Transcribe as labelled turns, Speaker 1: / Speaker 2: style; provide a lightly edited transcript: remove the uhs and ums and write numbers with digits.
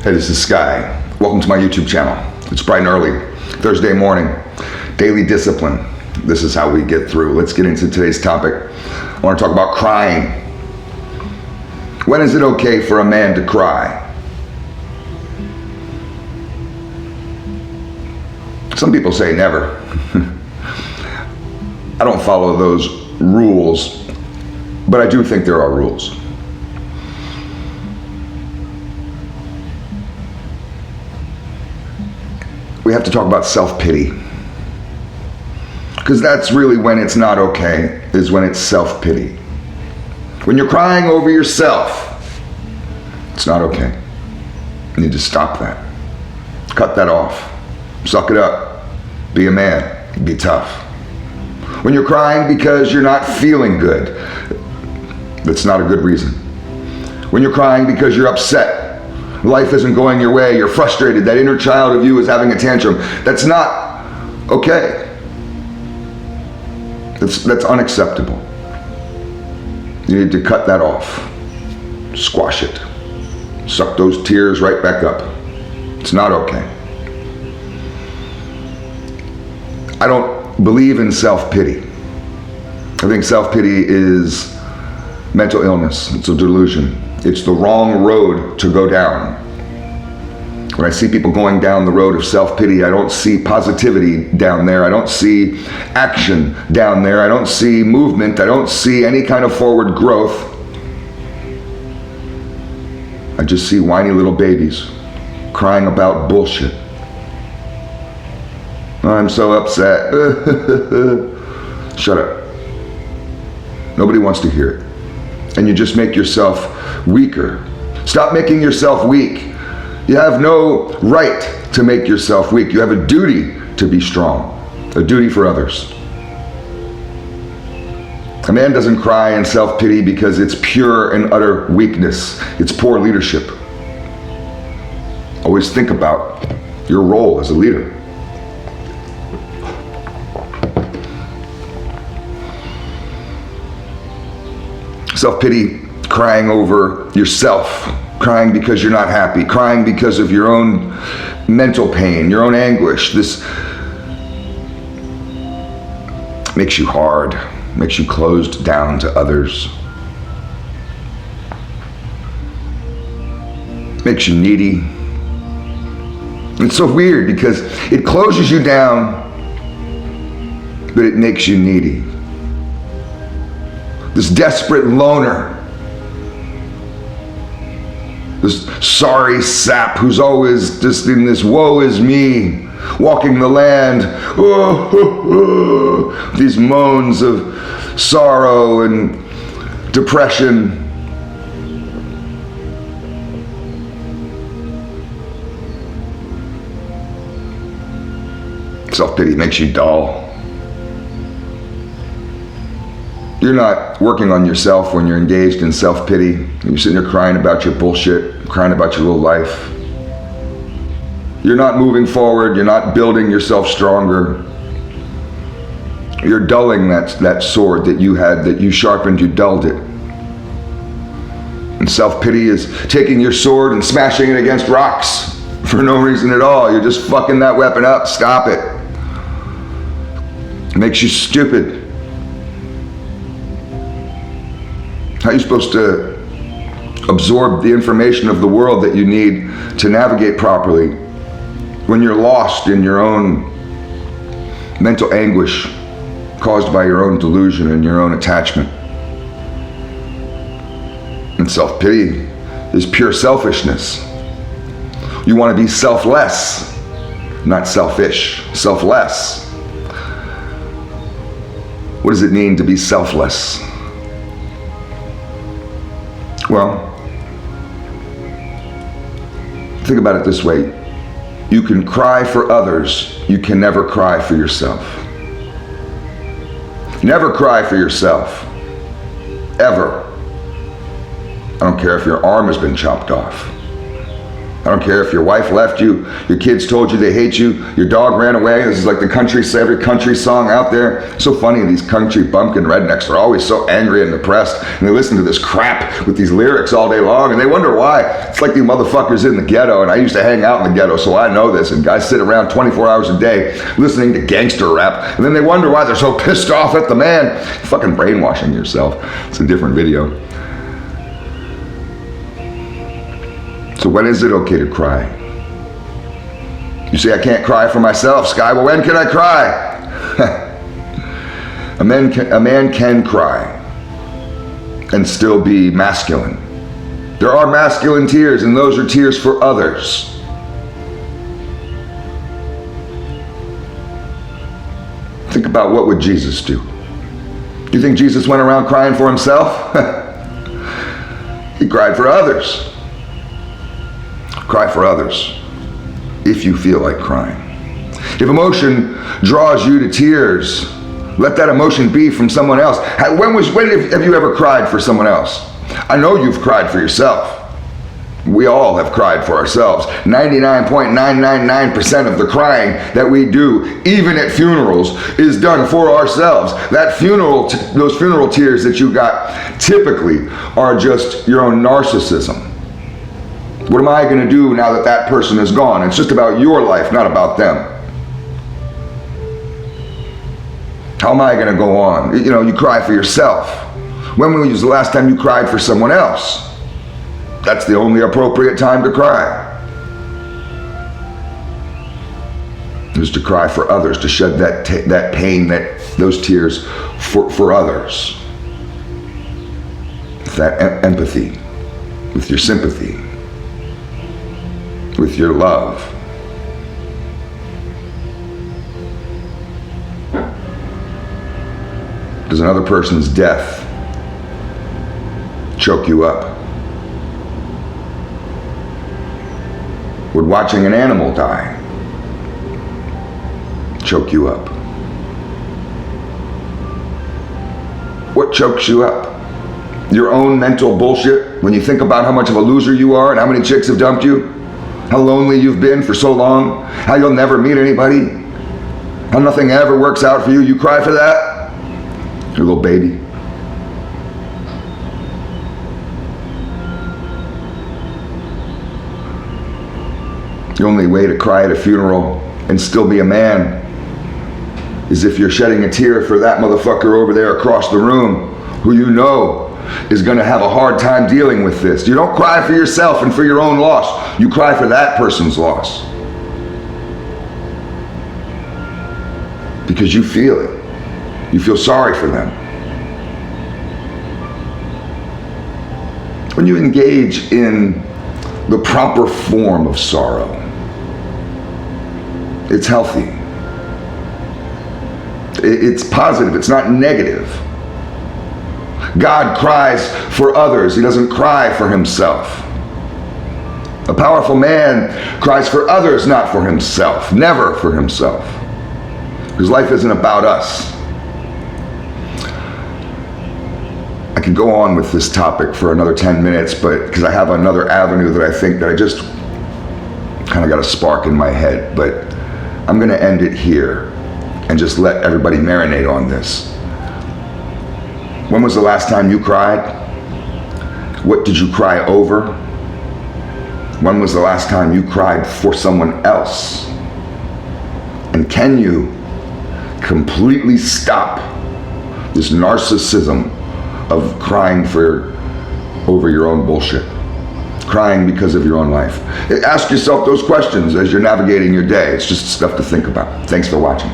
Speaker 1: Hey, this is Sky. Welcome to my YouTube channel. It's bright and early, Thursday morning. Daily discipline. This is how we get through. Let's get into today's topic. I want to talk about crying. When is it okay for a man to cry? Some people say never. I don't follow those rules, but I do think there are rules. We have to talk about self-pity, because that's really when it's not okay, is when it's self-pity. When you're crying over yourself, it's not okay. You need to stop that. Cut that off. Suck it up. Be a man. Be tough. When you're crying because you're not feeling good, that's not a good reason. When you're crying because you're upset, life isn't going your way, you're frustrated, that inner child of you is having a tantrum, that's not okay. That's unacceptable. You need to cut that off. Squash it. Suck those tears right back up. It's not okay. I don't believe in self-pity. I think self-pity is mental illness. It's a delusion. It's the wrong road to go down. When I see people going down the road of self-pity, I don't see positivity down there. I don't see action down there. I don't see movement. I don't see any kind of forward growth. I just see whiny little babies crying about bullshit. I'm so upset. Shut up. Nobody wants to hear it. And you just make yourself weaker. Stop making yourself weak. You have no right to make yourself weak. You have a duty to be strong, a duty for others. A man doesn't cry in self-pity because it's pure and utter weakness. It's poor leadership. Always think about your role as a leader. Self-pity, crying over yourself, crying because you're not happy, crying because of your own mental pain, your own anguish. This makes you hard, makes you closed down to others, makes you needy. It's so weird because it closes you down, but it makes you needy. This desperate loner, this sorry sap who's always just in this woe is me, walking the land, these moans of sorrow and depression. Self-pity makes you dull. You're not working on yourself when you're engaged in self-pity. You're sitting there crying about your bullshit, crying about your little life. You're not moving forward. You're not building yourself stronger. You're dulling that sword that you had, that you sharpened, you dulled it. And self-pity is taking your sword and smashing it against rocks for no reason at all. You're just fucking that weapon up. Stop it. It makes you stupid. How are you supposed to absorb the information of the world that you need to navigate properly when you're lost in your own mental anguish caused by your own delusion and your own attachment? And self-pity is pure selfishness. You want to be selfless, not selfish. Selfless. What does it mean to be selfless? Well, think about it this way. You can cry for others. You can never cry for yourself. Never cry for yourself. Ever. I don't care if your arm has been chopped off. I don't care if your wife left you, your kids told you they hate you, your dog ran away. This is like every country song out there. It's so funny, these country bumpkin rednecks are always so angry and depressed, and they listen to this crap with these lyrics all day long, and they wonder why. It's like these motherfuckers in the ghetto, and I used to hang out in the ghetto, so I know this, and guys sit around 24 hours a day listening to gangster rap, and then they wonder why they're so pissed off at the man. You're fucking brainwashing yourself. It's a different video. So when is it okay to cry? You say, I can't cry for myself, Sky. Well, when can I cry? A man can cry and still be masculine. There are masculine tears, and those are tears for others. Think about, what would Jesus do? Do you think Jesus went around crying for himself? He cried for others. Cry for others if you feel like crying. If emotion draws you to tears, let that emotion be from someone else. Have you ever cried for someone else? I know you've cried for yourself. We all have cried for ourselves. 99.999% of the crying that we do, even at funerals, is done for ourselves. Those funeral tears that you got typically are just your own narcissism. What am I going to do now that that person is gone? It's just about your life, not about them. How am I going to go on? You cry for yourself. When was the last time you cried for someone else? That's the only appropriate time to cry. Is to cry for others, to shed that pain, those tears for others. With that empathy, with your sympathy, with your love. Does another person's death choke you up? Would watching an animal die choke you up? What chokes you up? Your own mental bullshit when you think about how much of a loser you are and how many chicks have dumped you? How lonely you've been for so long? How you'll never meet anybody? How nothing ever works out for you? You cry for that? Your little baby. The only way to cry at a funeral and still be a man is if you're shedding a tear for that motherfucker over there across the room who you know is going to have a hard time dealing with this. You don't cry for yourself and for your own loss. You cry for that person's loss. Because you feel it. You feel sorry for them. When you engage in the proper form of sorrow, it's healthy. It's positive. It's not negative. God cries for others. He doesn't cry for himself. A powerful man cries for others, not for himself. Never for himself. Because life isn't about us. I could go on with this topic for another 10 minutes, but because I have another avenue that I think that I just kind of got a spark in my head, but I'm going to end it here and just let everybody marinate on this. When was the last time you cried? What did you cry over? When was the last time you cried for someone else? And can you completely stop this narcissism of crying over your own bullshit? Crying because of your own life. Ask yourself those questions as you're navigating your day. It's just stuff to think about. Thanks for watching.